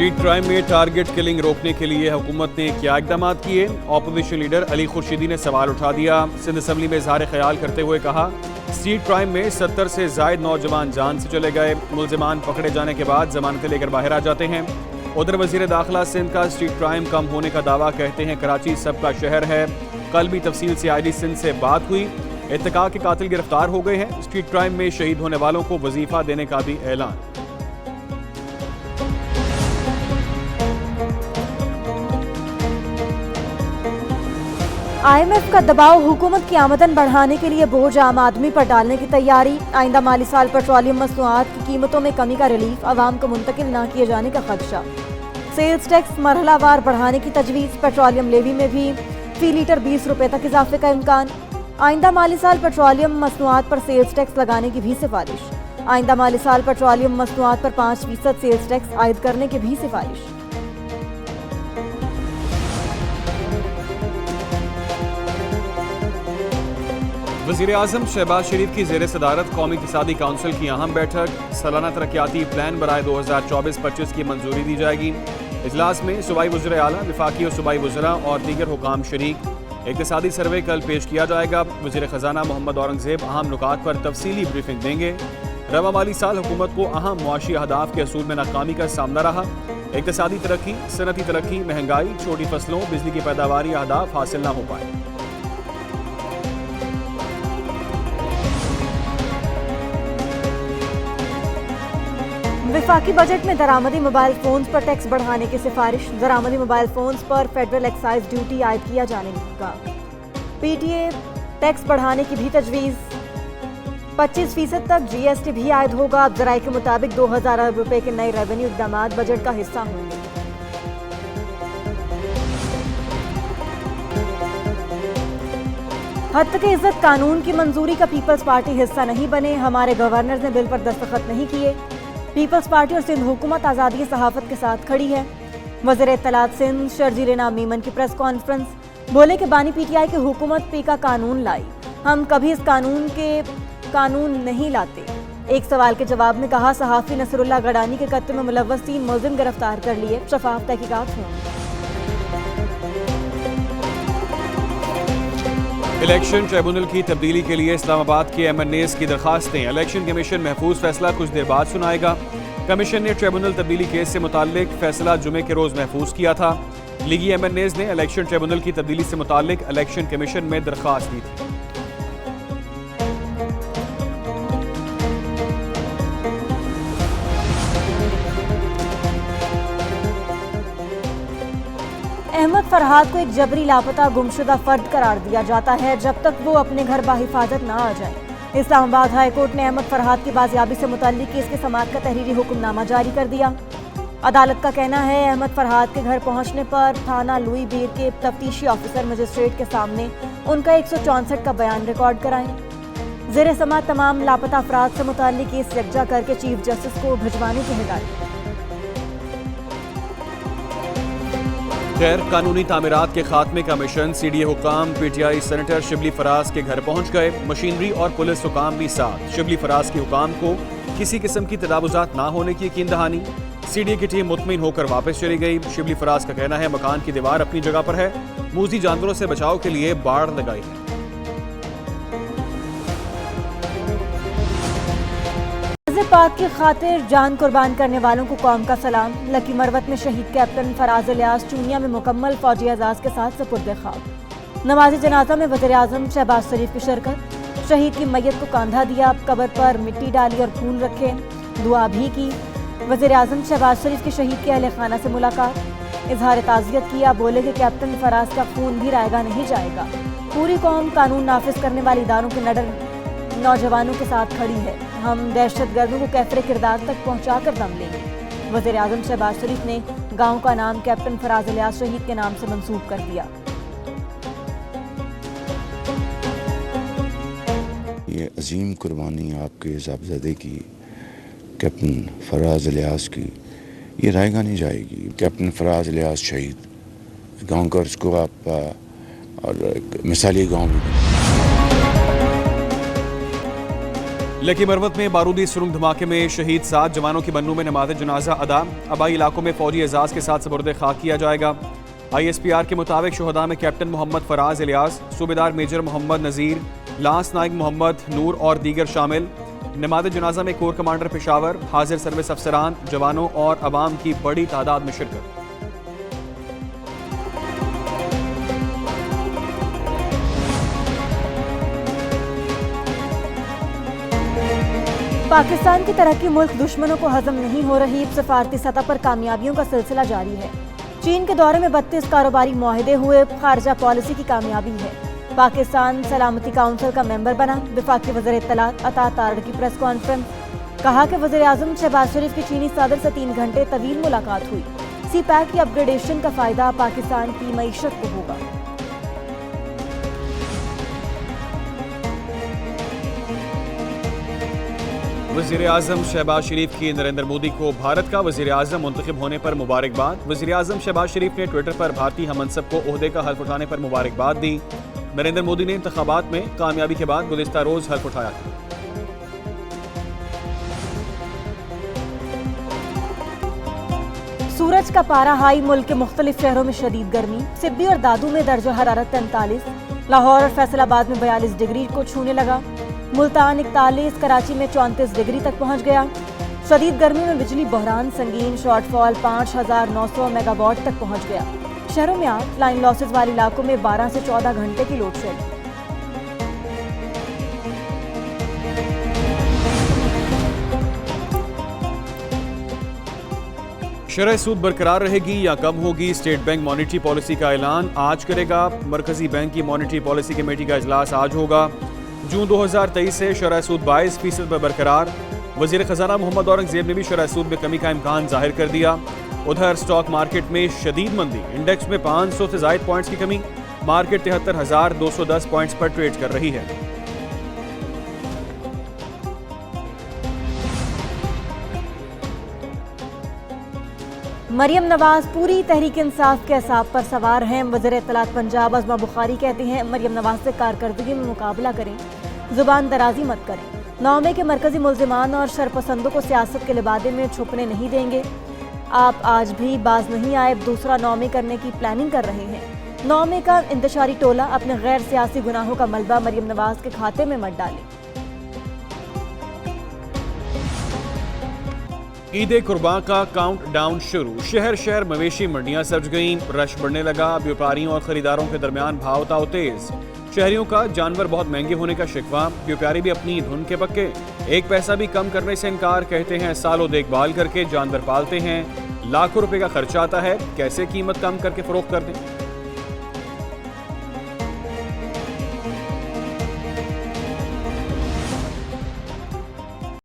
Street crime में target killing रोकने के लिए हुकूमत ने क्या इकदाम किए? ऑपोजिशन लीडर अली खुर्शीदी ने सवाल उठा दिया। सिंध असम्बली में इजहार ख्याल करते हुए कहा, स्ट्रीट क्राइम में 70 से जायद नौजवान जान से चले गए। मुलजिमान पकड़े जाने के बाद जमानतें लेकर बाहर आ जाते हैं। उधर वजीर दाखिला सिंध का स्ट्रीट क्राइम कम होने का दावा, कहते हैं कराची सबका शहर है। कल भी तफसील से आई सिंध से बात हुई। इत्तका के कातिल गिरफ्तार हो गए हैं। स्ट्रीट क्राइम में शहीद होने वालों को वजीफा देने का भी ऐलान। IMF का दबाव, हुकूमत की आमदन बढ़ाने के लिए बोझ आम आदमी पर डालने की तैयारी। आइंदा माली साल पेट्रोलियम मसनूआत की कीमतों में कमी का रिलीफ, आवाम को मुंतकिल न किए जाने का खदशा। सेल्स टैक्स मरहलावार बढ़ाने की तजवीज़, पेट्रोलियम लेवी में भी फी लीटर 20 रुपए तक इजाफे का इम्कान। आइंदा माली साल पेट्रोलियम मसनूआत पर सेल्स टैक्स लगाने की भी सिफारिश। आइंदा माली साल पेट्रोलियम मसनूआत पर 5% सेल्स टैक्स आयद करने की भी सिफारिश। वज़ीर आज़म शहबाज शरीफ की ज़ेर सदारत कौमी इक़्तिसादी काउंसिल की अहम बैठक। सालाना तरक्याती प्लान बराए 2024-25 की मंजूरी दी जाएगी। इजलास में सूबाई वज़ीर आला, वफाकी और सूबाई वज़रा और दीगर हुकाम शरीक। इक़्तिसादी सर्वे कल पेश किया जाएगा। वज़ीर ख़जाना मोहम्मद औरंगज़ेब अहम नुकात पर तफसीली ब्रीफिंग देंगे। रवा माली साल हुकूमत को अहम मुआशी अहदाफ के असूल में नाकामी का सामना रहा। इक़्तिसादी तरक्की, सनती तरक्की, महंगाई, छोटी फसलों, बिजली की पैदावारी अहदाफ हासिल न हो पाए। विफाकी बजट में दरामदी मोबाइल फोन्स पर टैक्स बढ़ाने की सिफारिश। दरामदी मोबाइल फोन्स पर फेडरल एक्साइज ड्यूटी आयद किया जाने का। PTA टैक्स बढ़ाने की भी तजवीज़। 25% तक GST भी आयद होगा। अब ज़राए के मुताबिक 2000 अरब रुपए के नए रेवेन्यू इक़दाम बजट का हिस्सा होंगे। हद तक इज्जत कानून की मंजूरी का पीपल्स पार्टी हिस्सा नहीं बने। हमारे गवर्नर ने बिल पर दस्तखत नहीं किए। पीपल्स पार्टी और सिंध हुकूमत आज़ादी सहाफ़त के साथ खड़ी है। वज़ीर इत्तलात सिंध शर्जील इनाम मीमन की प्रेस कॉन्फ्रेंस, बोले कि बानी PTI की हुकूमत पी का कानून लाई, हम कभी इस कानून नहीं लाते। एक सवाल के जवाब में कहा, सहाफ़ी नसरुल्लाह गडानी के कत्ल में मुलव्वस 3 मुलज़िम गिरफ्तार कर लिए, शफाफ तहकीकात होंगी। इलेक्शन ट्रिब्यूनल की तब्दीली के लिए इस्लामाबाद के MNAs की दरखास्तें। इलेक्शन कमीशन महफूज फैसला कुछ देर बाद सुनाएगा। कमीशन ने ट्रिब्यूनल तब्दीली केस से मुताल्लिक फैसला जुमे के रोज महफूज किया था। लीगी MNAs ने इलेक्शन ट्रिब्यूनल की तब्दीली से मुताल्लिक इलेक्शन कमीशन में दरखास्त दी थी। अहमद फरहाद को एक जबरी लापता गुमशुदा फर्द करार दिया जाता है जब तक वो अपने घर बाहिफाजत ना आ जाए। इस्लामाबाद हाई कोर्ट ने अहमद फरहाद की बाजियाबी से मुताल्लिक केस के समाअत का तहरीरी हुक्मनामा जारी कर दिया। अदालत का कहना है, अहमद फरहाद के घर पहुंचने पर थाना लुई बीर के तफ्तीशी ऑफिसर मजिस्ट्रेट के सामने उनका 164 का बयान रिकॉर्ड कराएं। ज़ेरे समाअत तमाम लापता अफराद से मुताल्लिक केस यकजा करके चीफ जस्टिस को भिजवाने की हिदायत। गैर कानूनी तामीरात के खात्मे का मिशन। CDA हुकाम PTI सेनेटर शिबली फराज के घर पहुंच गए। मशीनरी और पुलिस हुकाम भी साथ। शिबली फराज के हुकाम को किसी किस्म की तजावुजात ना होने की यकीन दहानी। CDA की टीम मुतमिन होकर वापस चली गई। शिबली फराज का कहना है, मकान की दीवार अपनी जगह पर है, मूजी जानवरों से बचाव के लिए बाड़ लगाई है। पाक की खातिर जान कुर्बान करने वालों को कौम का सलाम। लकी मरवत में शहीद कैप्टन फराज इलियास चूनिया में मुकम्मल फौजी एजाज के साथ सुपुर्द खाक। नमाज जनाजा में वज़ीर आज़म शहबाज शरीफ की शिरकत। शहीद की मैयत को कांधा दिया, कब्र पर मिट्टी डाली और फूल रखे, दुआ भी की। वज़ीर आज़म शहबाज शरीफ की शहीद के अहले खाना से मुलाकात, इजहार ताज़ियत किया। बोले कि कैप्टन फराज का खून भी रायगा नहीं जाएगा। पूरी कौम कानून नाफिज करने वाले इदारों के नडर नौजवानों के साथ खड़ी है। हम दहशतगर्दों को कैफरे किरदार तक पहुंचा कर दम लेंगे। वज़ीर आज़म शहबाज शरीफ ने गांव का नाम कैप्टन फराज इलियास शहीद के नाम से मंसूब कर दिया। ये अजीम कुर्बानी आपके साहबजादे की, कैप्टन फराज इलियास की, ये रायगा नहीं जाएगी। कैप्टन फराज इलियास शहीद, गाँव का उसको आप और मिसाली गाँव भी। लकी मरवत में बारूदी सुरंग धमाके में शहीद 7 जवानों की बन्नू में नमाज जनाजा अदा। आबाई इलाकों में फौजी एजाज के साथ सपुर्द खाक किया जाएगा। ISPR के मुताबिक शुहदा में कैप्टन मोहम्मद फराज इलियास, सूबेदार मेजर मोहम्मद नज़ीर, लांस नाइक मोहम्मद नूर और दीगर शामिल। नमाज जनाजा में कोर कमांडर पेशावर, हाजिर सर्विस अफसरान, जवानों और अवाम की बड़ी तादाद में शिरकत। पाकिस्तान की तरक्की मुल्क दुश्मनों को हजम नहीं हो रही। सफारती सतह पर कामयाबियों का सिलसिला जारी है। चीन के दौरे में 32 कारोबारी मुआहदे हुए। खारजा पॉलिसी की कामयाबी है। पाकिस्तान सलामती काउंसिल का मेंबर बना। वफाकी वज़ीर इत्तलात अता तारड़ की प्रेस कॉन्फ्रेंस। कहा कि वज़ीर आज़म शहबाज शरीफ की चीनी सदर से 3 घंटे तवील मुलाकात हुई। CPEC की अपग्रेडेशन का फायदा पाकिस्तान की मईशत को होगा। वज़ीर आज़म शहबाज शरीफ की नरेंद्र मोदी को भारत का वज़ीर आज़म मुंतखब होने पर मुबारकबाद। वज़ीर आज़म शहबाज शरीफ ने ट्विटर पर भारतीय हमनसब को ओहदे का हल्फ उठाने पर मुबारकबाद दी। नरेंद्र मोदी ने इंतखाबात में कामयाबी के बाद गुज़िश्ता रोज हल्फ उठाया था। सूरज का पारा हाई। मुल्क के मुख्तलिफ शहरों में शदीद गर्मी। सिब्बी और दादू में दर्जा हरारत 43, लाहौर और फैसलाबाद में 42 डिग्री को छूने लगा। मुल्तान 41, कराची में 34 डिग्री तक पहुंच गया। शदीद गर्मी में बिजली बहरान संगीन। शॉर्टफॉल 5900 मेगावाट तक पहुंच गया। शहरों में आग। लाइन लॉसेज वाले इलाकों में 12 से 14 घंटे की लोड शेडिंग। शरह सूद बरकरार रहेगी या कम होगी? स्टेट बैंक मॉनेटरी पॉलिसी का ऐलान आज करेगा। मरकजी बैंक की मॉनेटरी पॉलिसी कमेटी का इजलास आज होगा। जून 2023 से शरह सूद 22% पर बरकरार। वजीर खजाना मोहम्मद औरंगजेब ने भी शरह सूद में कमी का इम्कान जाहिर कर दिया। उधर स्टॉक मार्केट में शदीद मंदी। इंडेक्स में 500 से ज़ायद पॉइंट्स की कमी। मार्केट 73,210 पॉइंट्स पर ट्रेड कर रही है। मरियम नवाज पूरी तहरीक इंसाफ के असाब पर सवार हैं। वज़ीर इत्तलात पंजाब अज़मा बुखारी कहते हैं मरियम नवाज से कारकर्दगी में मुकाबला करें, जुबान दराजी मत करें। नौमे के मरकजी मुल्ज़िमान और शरपसंदों को सियासत के लिबादे में छुपने नहीं देंगे। आप आज भी बाज नहीं आए, दूसरा नौमे करने की प्लानिंग कर रहे हैं। नौमे का इंतशारी टोला अपने गैर सियासी गुनाहों का मलबा मरियम नवाज के खाते में मत डाले। ईद कुर्बान का काउंट डाउन शुरू। शहर शहर मवेशी मंडियां सज गईं। रश बढ़ने लगा। व्यापारियों और खरीदारों के दरमियान भाव ताव तेज। शहरियों का जानवर बहुत महंगे होने का शिकवा। व्यापारी भी अपनी धुन के पक्के। 1 पैसा भी कम करने से इनकार। कहते हैं सालों देखभाल करके जानवर पालते हैं, लाखों रुपए का खर्चा आता है, कैसे कीमत कम करके फरोख्त कर दें।